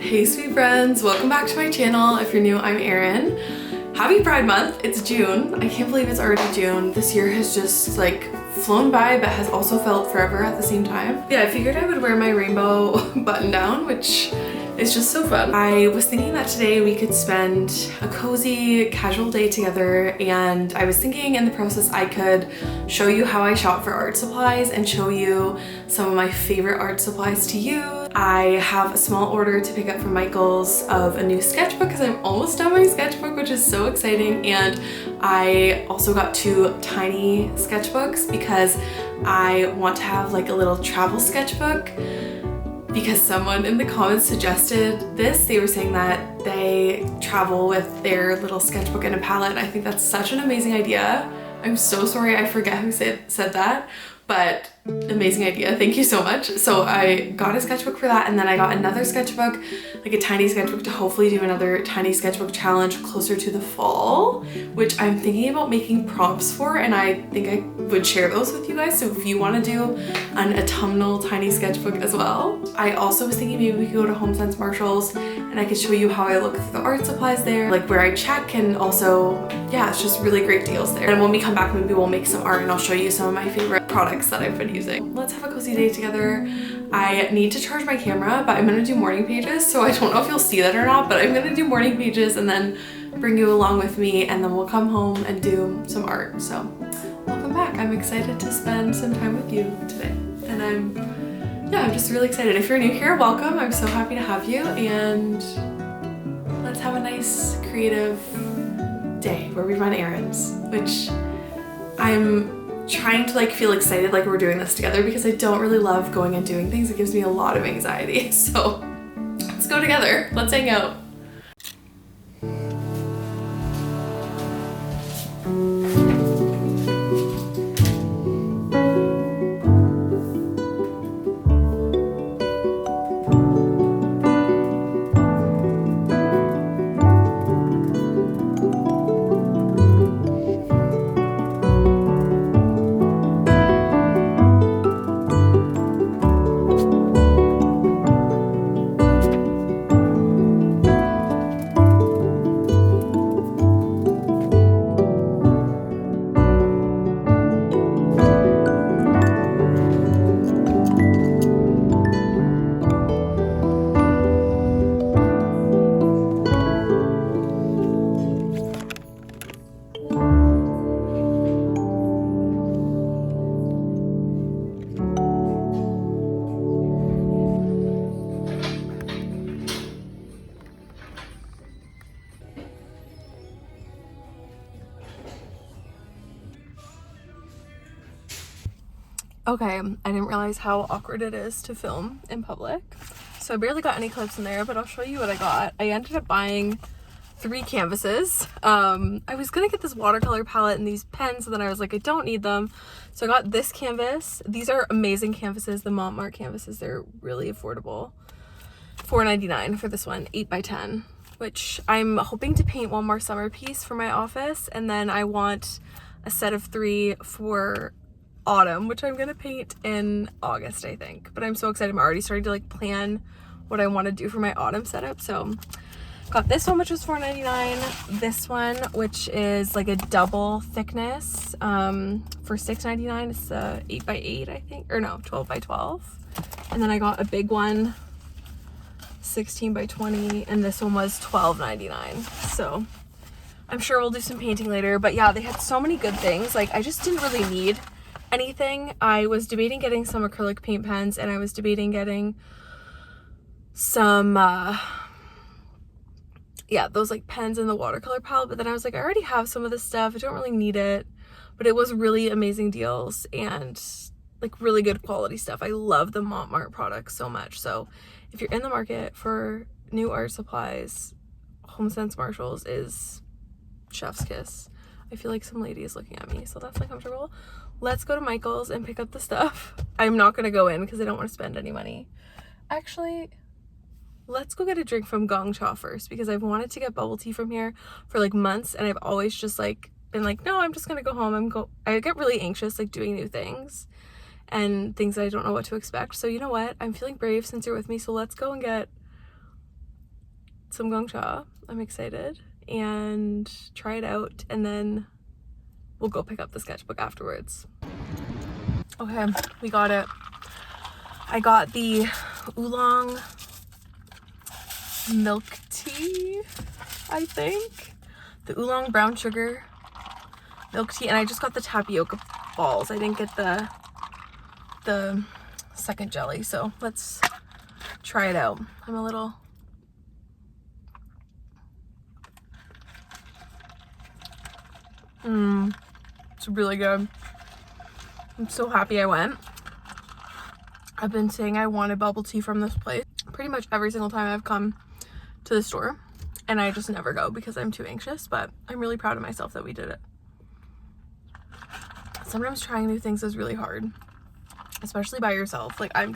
Hey sweet friends, welcome back to my channel. If you're new, I'm Erin. Happy Pride Month. It's June. I can't believe it's already June. This year has just like flown by but has also felt forever at the same time. Yeah, I figured I would wear my rainbow button down, which is just so fun. I was thinking that today we could spend a cozy casual day together, and I was thinking in the process I could show you how I shop for art supplies and show you some of my favorite art supplies to use. I have a small order to pick up from Michael's of a new sketchbook because I'm almost done my sketchbook, which is so exciting. And I also got 2 tiny sketchbooks because I want to have like a little travel sketchbook, because someone in the comments suggested this. They were saying that they travel with their little sketchbook and a palette. I think that's such an amazing idea. I'm so sorry, I forget who said that, but amazing idea. Thank you so much. So I got a sketchbook for that, and then I got another sketchbook, like a tiny sketchbook, to hopefully do another tiny sketchbook challenge closer to the fall, which I'm thinking about making prompts for, and I think I would share those with you guys. So if you want to do an autumnal tiny sketchbook as well. I also was thinking maybe we could go to HomeSense Marshalls and I could show you how I look through the art supplies there, like where I check, and also, yeah, it's just really great deals there. And when we come back, maybe we'll make some art and I'll show you some of my favorite products that I've been using. Let's have a cozy day together. I need to charge my camera, but I'm gonna do morning pages, so I don't know if you'll see that or not, but I'm gonna do morning pages and then bring you along with me, and then we'll come home and do some art. So welcome back. I'm excited to spend some time with you today, and I'm just really excited. If you're new here, welcome. I'm so happy to have you, and let's have a nice creative day where we run errands, which I'm trying to like feel excited like we're doing this together, because I don't really love going and doing things. It gives me a lot of anxiety. So let's go together. Let's hang out. Okay, I didn't realize how awkward it is to film in public. So I barely got any clips in there, but I'll show you what I got. I ended up buying 3 canvases. I was gonna get this watercolor palette and these pens, and then I was like, I don't need them. So I got this canvas. These are amazing canvases, the Montmartre canvases. They're really affordable. $4.99 for this one, 8x10, which I'm hoping to paint one more summer piece for my office. And then I want a set of 3 for autumn, which I'm gonna paint in August, I think. But I'm so excited. I'm already starting to like plan what I want to do for my autumn setup. So Got this one, which was $4.99. This one, which is like a double thickness, for $6.99. It's 8x8, I think, or no, 12x12. And then I got a big one, 16x20, and this one was $12.99. So I'm sure we'll do some painting later. But yeah, they had so many good things. Like, I just didn't really need anything. I was debating getting some acrylic paint pens, and I was debating getting some yeah, those like pens in the watercolor palette, but then I was like, I already have some of this stuff, I don't really need it. But it was really amazing deals and like really good quality stuff. I love the Montmartre products so much. So if you're in the market for new art supplies, HomeSense Marshalls is chef's kiss. I feel like some lady is looking at me, so that's uncomfortable. Let's go to Michael's and pick up the stuff. I'm not gonna go in because I don't want to spend any money. Actually, let's go get a drink from Gong Cha first, because I've wanted to get bubble tea from here for like months, and I've always just like been like, no, I'm just gonna go home. I get really anxious like doing new things and things that I don't know what to expect. So you know what? I'm feeling brave since you're with me, so let's go and get some Gong Cha. I'm excited, and try it out, and then we'll go pick up the sketchbook afterwards. Okay, we got it. I got the oolong milk tea, I think. The oolong brown sugar milk tea, and I just got the tapioca balls. I didn't get the second jelly, so let's try it out. I'm a little... It's really good. I'm so happy I went. I've been saying I wanted bubble tea from this place pretty much every single time I've come to the store, and I just never go because I'm too anxious, but I'm really proud of myself that we did it. Sometimes trying new things is really hard, especially by yourself. Like, I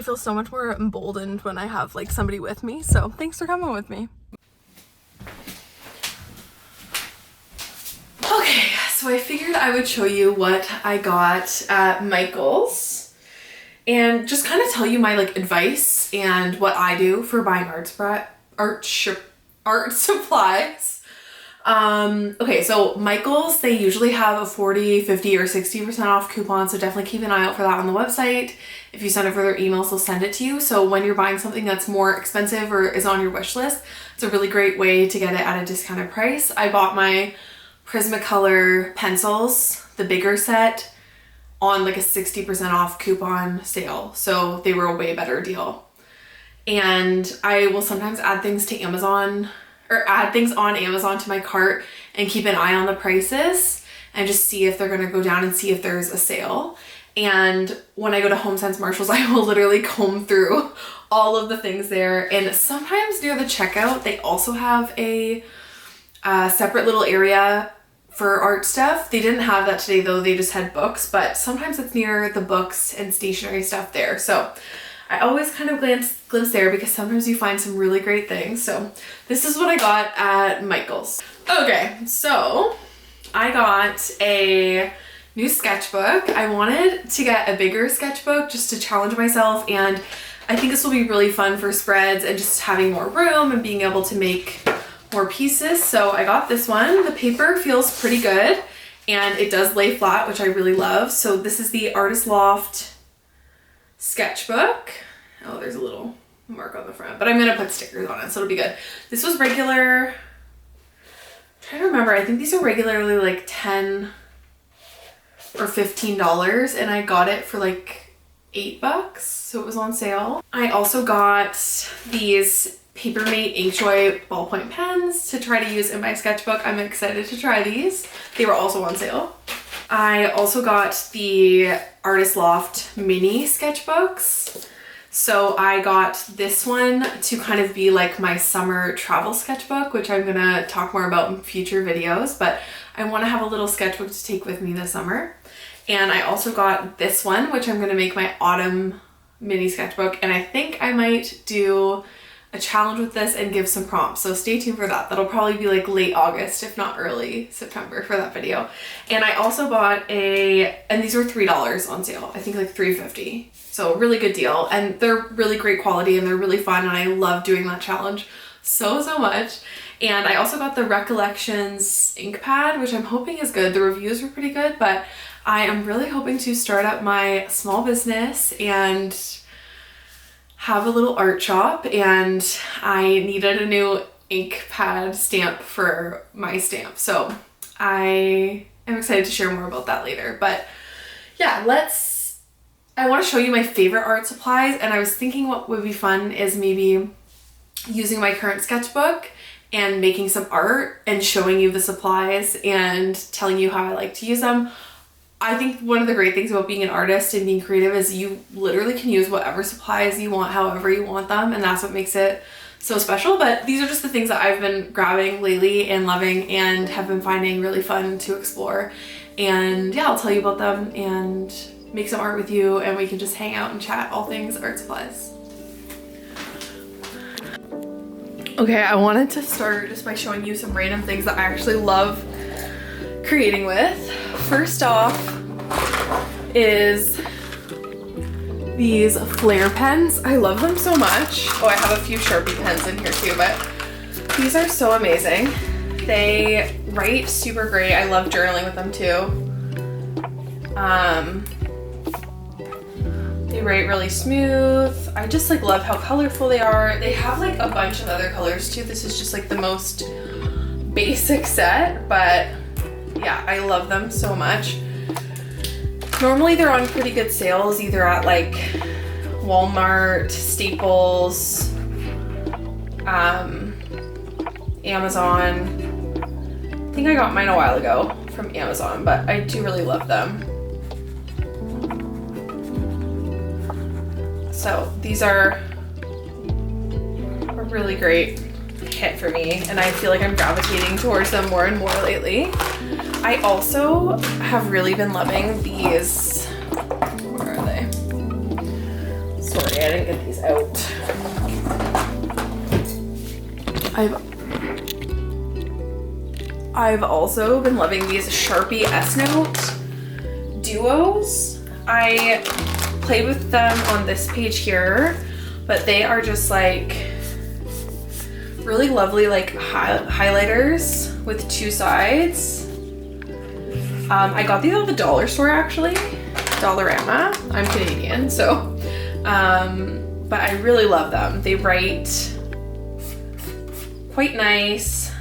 feel so much more emboldened when I have like somebody with me, so thanks for coming with me. Okay, so I figured I would show you what I got at Michael's and just kind of tell you my like advice and what I do for buying art supplies. Okay, so Michael's, they usually have a 40, 50, or 60% off coupon, so definitely keep an eye out for that on the website. If you send it for their emails, they'll send it to you. So when you're buying something that's more expensive or is on your wish list, it's a really great way to get it at a discounted price. I bought my Prismacolour pencils, the bigger set, on like a 60% off coupon sale, so they were a way better deal. And I will sometimes add things to Amazon, or add things on Amazon to my cart and keep an eye on the prices and just see if they're gonna go down and see if there's a sale. And when I go to HomeSense Marshalls, I will literally comb through all of the things there. And sometimes near the checkout, they also have a separate little area for art stuff. They didn't have that today though, they just had books, but sometimes it's near the books and stationery stuff there. So I always kind of glimpse there because sometimes you find some really great things. So this is what I got at Michael's. Okay, so I got a new sketchbook. I wanted to get a bigger sketchbook just to challenge myself, and I think this will be really fun for spreads and just having more room and being able to make more pieces. So I got this one. The paper feels pretty good and it does lay flat, which I really love. So this is the Artist Loft sketchbook. Oh, there's a little mark on the front, but I'm gonna put stickers on it, so it'll be good. This was regular, I'm trying to remember, I think these are regularly like $10 or $15, and I got it for like $8, so it was on sale. I also got these Papermate Inkjoy ballpoint pens to try to use in my sketchbook. I'm excited to try these. They were also on sale. I also got the Artist Loft mini sketchbooks. So I got this one to kind of be like my summer travel sketchbook, which I'm gonna talk more about in future videos, but I wanna have a little sketchbook to take with me this summer. And I also got this one, which I'm gonna make my autumn mini sketchbook, and I think I might do a challenge with this and give some prompts, so stay tuned for that. That'll probably be like late August, if not early September, for that video. And I also bought and these were $3 on sale, I think like $3.50, so really good deal, and they're really great quality and they're really fun, and I love doing that challenge. so much. And I also got the Recollections ink pad, which I'm hoping is good. The reviews were pretty good, but I am really hoping to start up my small business and have a little art shop, and I needed a new ink pad stamp for my stamp. So I am excited to share more about that later. But yeah, I want to show you my favorite art supplies, and I was thinking what would be fun is maybe using my current sketchbook and making some art and showing you the supplies and telling you how I like to use them. I think one of the great things about being an artist and being creative is you literally can use whatever supplies you want, however you want them, and that's what makes it so special. But these are just the things that I've been grabbing lately and loving and have been finding really fun to explore. And yeah, I'll tell you about them and make some art with you, and we can just hang out and chat all things art supplies. Okay, I wanted to start just by showing you some random things that I actually love creating with. First off is these Flair pens. I love them so much. Oh, I have a few Sharpie pens in here too, but these are so amazing. They write super great. I love journaling with them too. They write really smooth. I just like love how colorful they are. They have like a bunch of other colors too. This is just like the most basic set, but yeah, I love them so much. Normally they're on pretty good sales, either at like Walmart, Staples, Amazon. I think I got mine a while ago from Amazon, but I do really love them. So these are a really great hit for me, and I feel like I'm gravitating towards them more and more lately. I also have really been loving these. Where are they? Sorry, I didn't get these out. I've also been loving these Sharpie S-Note duos. I played with them on this page here, but they are just like really lovely like highlighters with two sides. I got these at the dollar store actually, Dollarama. I'm Canadian, so but I really love them. They write quite nice.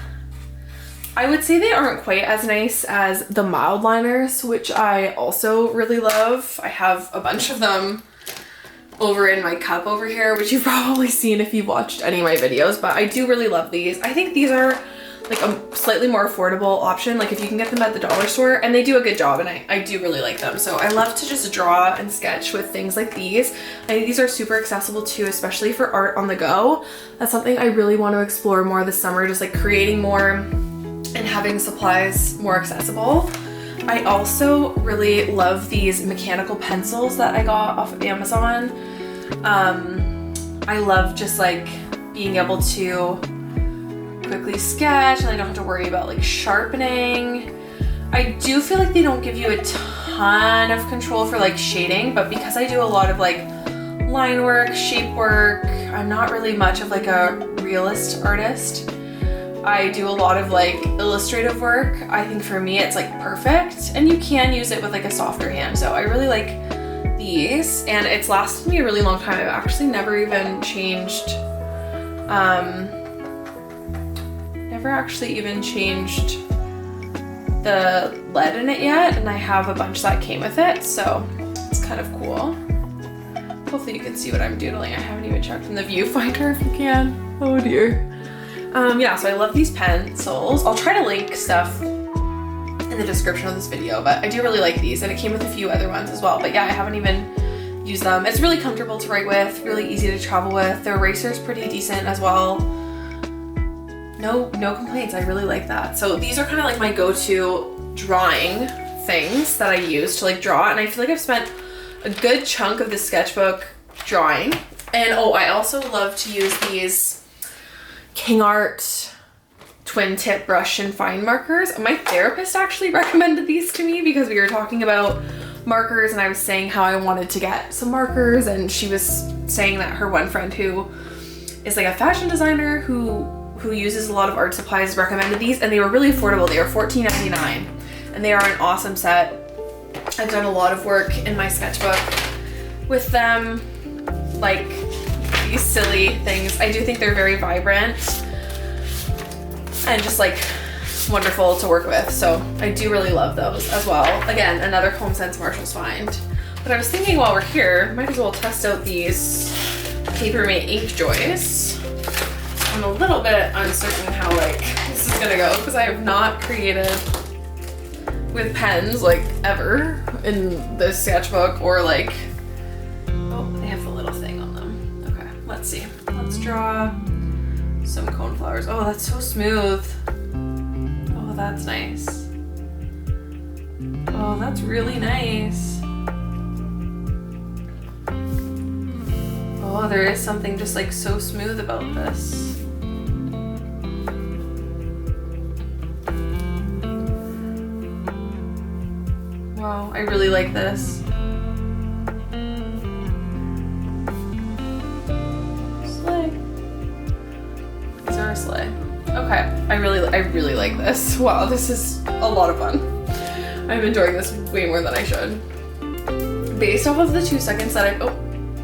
I would say they aren't quite as nice as the mild liners, which I also really love. I have a bunch of them over in my cup over here, which you've probably seen if you've watched any of my videos, but I do really love these. I think these are like a slightly more affordable option, like if you can get them at the dollar store, and they do a good job, and I do really like them. So I love to just draw and sketch with things like these. I think these are super accessible too, especially for art on the go. That's something I really want to explore more this summer, just like creating more and having supplies more accessible. I also really love these mechanical pencils that I got off of Amazon. I love just like being able to quickly sketch, and I don't have to worry about like sharpening. I do feel like they don't give you a ton of control for like shading, but because I do a lot of like line work, shape work, I'm not really much of like a realist artist. I do a lot of like illustrative work. I think for me it's like perfect, and you can use it with like a softer hand. So I really like these, and it's lasted me a really long time. I've actually never even changed the lead in it yet, and I have a bunch that came with it, so it's kind of cool. Hopefully you can see what I'm doodling. I haven't even checked in the viewfinder if you can. Oh dear. Yeah, so I love these pencils. I'll try to link stuff in the description of this video, but I do really like these, and it came with a few other ones as well. But yeah, I haven't even used them. It's really comfortable to write with, really easy to travel with. The eraser's pretty decent as well. No complaints. I really like that. So these are kind of like my go-to drawing things that I use to like draw, and I feel like I've spent a good chunk of the sketchbook drawing. And oh, I also love to use these King Art twin tip brush and fine markers. My therapist actually recommended these to me because we were talking about markers, and I was saying how I wanted to get some markers, and she was saying that her one friend who is like a fashion designer who uses a lot of art supplies, recommended these, and they were really affordable. They were $14.99 and they are an awesome set. I've done a lot of work in my sketchbook with them, like these silly things. I do think they're very vibrant and just like wonderful to work with, so I do really love those as well. Again, another Home Sense Marshalls find. But I was thinking while we're here, might as well test out these Papermate inkjoys. I'm a little bit uncertain how like this is gonna go because I have not created with pens like ever in this sketchbook, or like, oh, they have the little thing on them. Okay, let's see. Let's draw some cone flowers. Oh, that's so smooth. Oh, that's nice. Oh, that's really nice. Oh, there is something just like so smooth about this. Wow, I really like this. Slay. These are a slay. Okay, I really like this. Wow, this is a lot of fun. I'm enjoying this way more than I should. Based off of the 2 seconds that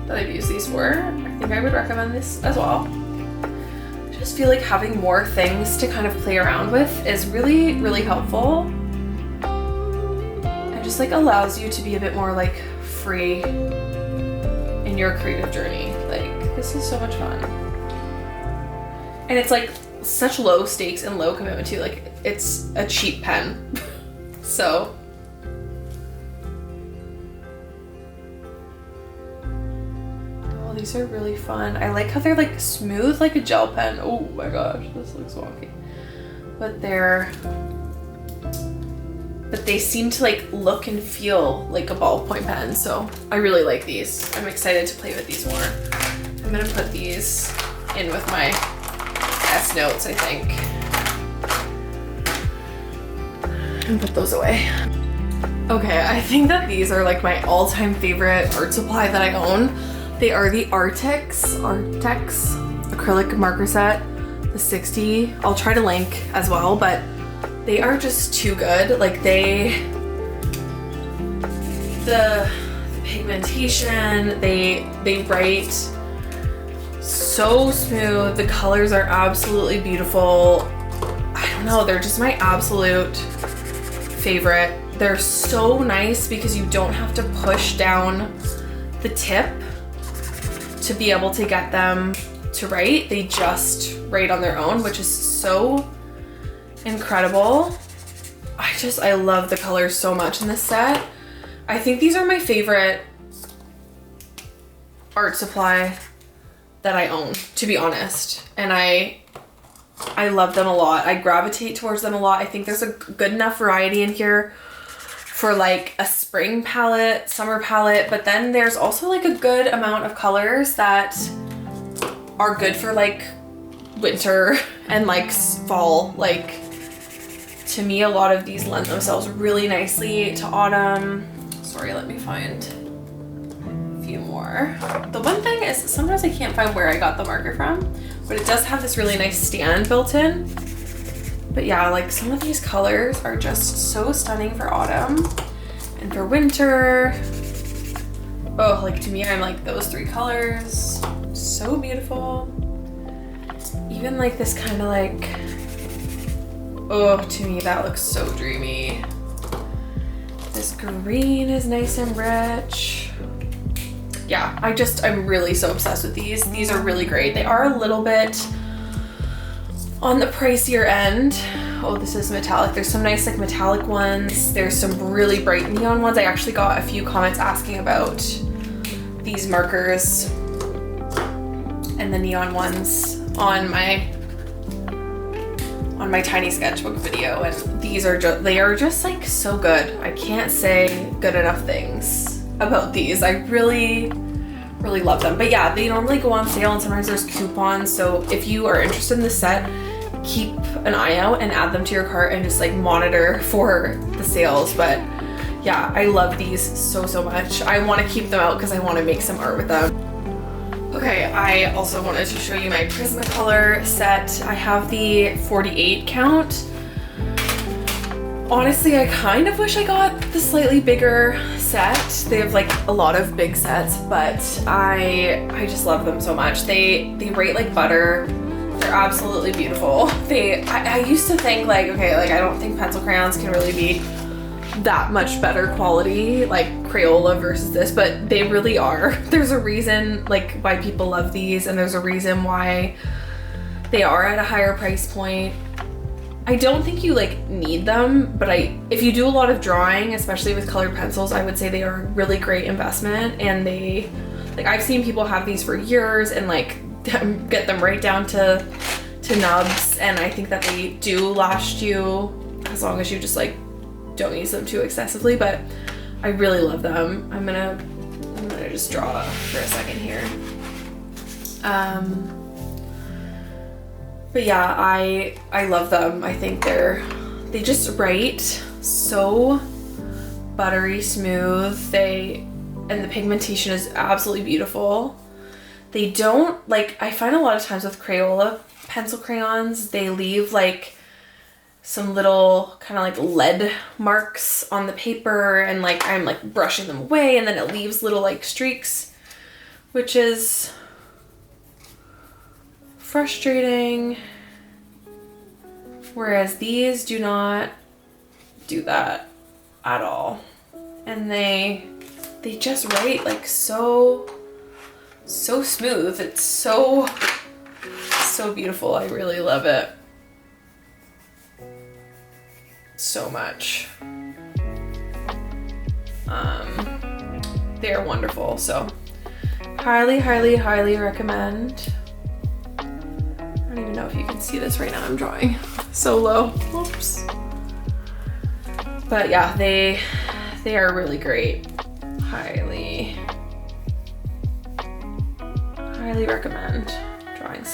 I've used these for, I think I would recommend this as well. I just feel like having more things to kind of play around with is really, really helpful. Just like allows you to be a bit more like free in your creative journey. Like, this is so much fun. And it's like such low stakes and low commitment too. Like, it's a cheap pen. So oh, these are really fun. I like how they're like smooth like a gel pen. Oh my gosh, this looks wonky. But they seem to like look and feel like a ballpoint pen, so I really like these. I'm excited to play with these more. I'm gonna put these in with my S notes, I think, and put those away. Okay, I think that these are like my all-time favorite art supply that I own. They are the arrtx acrylic marker set, the 60. I'll try to link as well, but they are just too good. Like the pigmentation, they write so smooth. The colors are absolutely beautiful. I don't know, they're just my absolute favorite. They're so nice because you don't have to push down the tip to be able to get them to write. They just write on their own, which is so incredible. I love the colors so much in this set. I think these are my favorite art supply that I own, to be honest. And I love them a lot. I gravitate towards them a lot. I think there's a good enough variety in here for like a spring palette, summer palette, but then there's also like a good amount of colors that are good for like winter and like fall. Like, to me, a lot of these lend themselves really nicely to autumn. Sorry, let me find a few more. The one thing is sometimes I can't find where I got the marker from, but it does have this really nice stand built in. But yeah, like some of these colors are just so stunning for autumn and for winter. Oh, like to me, I'm like those 3 colors, so beautiful. Even like this kind of like, oh, to me that looks so dreamy. This green is nice and rich. Yeah, I'm really so obsessed with these. These are really great. They are a little bit on the pricier end. Oh, this is metallic. There's some nice like metallic ones. There's some really bright neon ones. I actually got a few comments asking about these markers and the neon ones on my tiny sketchbook video, and they are just like so good. I can't say good enough things about these. I really love them. But yeah, they normally go on sale and sometimes there's coupons, so if you are interested in this set, keep an eye out and add them to your cart and just like monitor for the sales. But yeah, I love these so much. I want to keep them out because I want to make some art with them. Okay, I also wanted to show you my Prismacolor set. I have the 48 count. Honestly, I kind of wish I got the slightly bigger set. They have like a lot of big sets, but I just love them so much. They rate like butter. They're absolutely beautiful. I used to think like, okay, like I don't think pencil crayons can really be that much better quality, like Crayola versus this, but they really are. There's a reason like why people love these, and there's a reason why they are at a higher price point. I don't think you like need them, but if you do a lot of drawing, especially with colored pencils, I would say they are a really great investment. And I've seen people have these for years and like get them right down to nubs, and I think that they do last you as long as you just like don't use them too excessively. But I really love them. I'm gonna just draw for a second here. But yeah, I love them. I think they just write so buttery smooth. And the pigmentation is absolutely beautiful. They don't, like, I find a lot of times with Crayola pencil crayons, they leave like some little kind of like lead marks on the paper, and like I'm like brushing them away and then it leaves little like streaks, which is frustrating. Whereas these do not do that at all. And they just write like so smooth. It's so beautiful. I really love it so much. They're wonderful. So highly recommend. I don't even know if you can see this right now. I'm drawing so low. Oops. But yeah, they are really great. Highly recommend drawing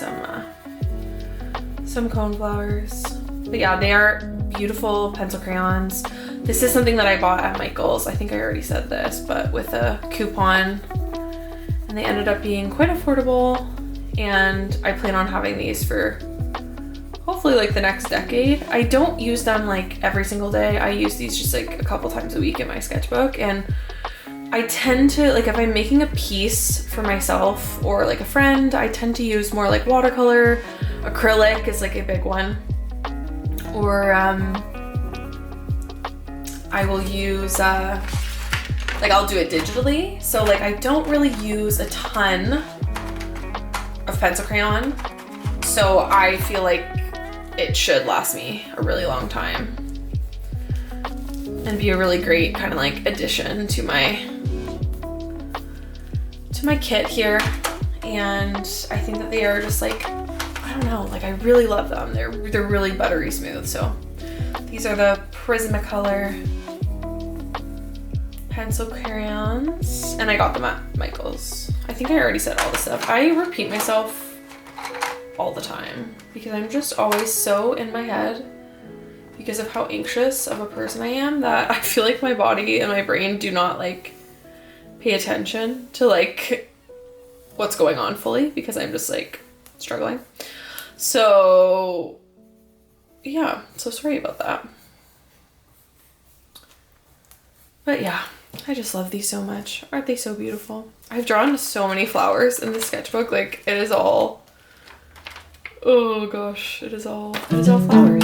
some cone flowers. But yeah, they are beautiful pencil crayons. This is something that I bought at Michael's. I think I already said this, but with a coupon, and they ended up being quite affordable. And I plan on having these for hopefully like the next decade. I don't use them like every single day. I use these just like a couple times a week in my sketchbook, and I tend to, like, if I'm making a piece for myself or like a friend, I tend to use more like watercolor. Acrylic is like a big one. Or I will use like I'll do it digitally. So like I don't really use a ton of pencil crayon, so I feel like it should last me a really long time and be a really great kind of like addition to my kit here. And I think that they are just like, I don't know, like I really love them. They're really buttery smooth. So these are the Prismacolor pencil crayons, and I got them at Michael's. I think I already said all this stuff. I repeat myself all the time because I'm just always so in my head because of how anxious of a person I am, that I feel like my body and my brain do not like pay attention to like what's going on fully, because I'm just like struggling. So yeah, so sorry about that. But yeah, I just love these so much. Aren't they so beautiful? I've drawn so many flowers in this sketchbook. Like it is all, oh gosh, it is all flowers.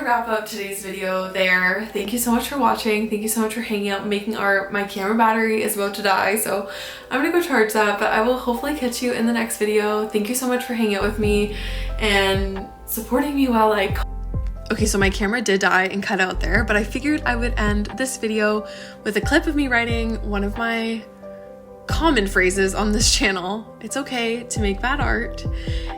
wrap up today's video there. Thank you so much for watching. Thank you so much for hanging out and making art. My camera battery is about to die, so I'm gonna go charge that, but I will hopefully catch you in the next video. Thank you so much for hanging out with me and supporting me while I... Okay, so my camera did die and cut out there, but I figured I would end this video with a clip of me writing one of my common phrases on this channel. It's okay to make bad art.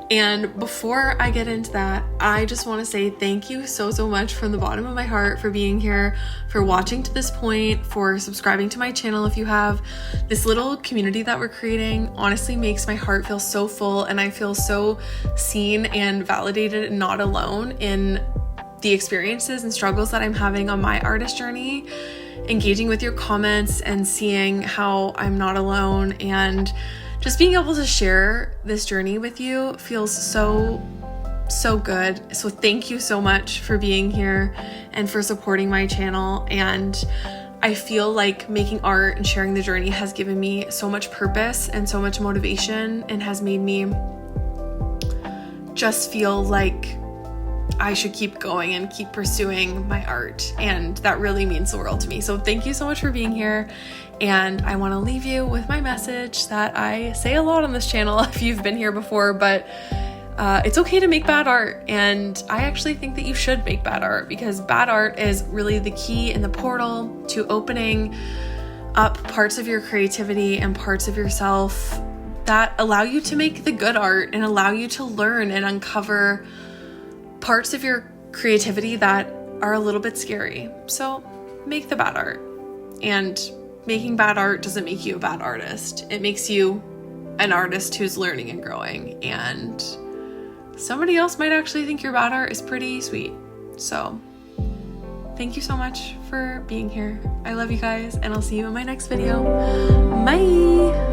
And before I get into that, I just want to say thank you so much from the bottom of my heart for being here, for watching to this point, for subscribing to my channel if you have. This little community that we're creating honestly makes my heart feel so full, and I feel so seen and validated and not alone in the experiences and struggles that I'm having on my artist journey. Engaging with your comments and seeing how I'm not alone and just being able to share this journey with you feels so good. So thank you so much for being here and for supporting my channel. And I feel like making art and sharing the journey has given me so much purpose and so much motivation, and has made me just feel like I should keep going and keep pursuing my art, and that really means the world to me. So thank you so much for being here, and I want to leave you with my message that I say a lot on this channel if you've been here before, but it's okay to make bad art, and I actually think that you should make bad art, because bad art is really the key and the portal to opening up parts of your creativity and parts of yourself that allow you to make the good art and allow you to learn and uncover parts of your creativity that are a little bit scary. So make the bad art. And making bad art doesn't make you a bad artist. It makes you an artist who's learning and growing. And somebody else might actually think your bad art is pretty sweet. So thank you so much for being here. I love you guys, and I'll see you in my next video. Bye!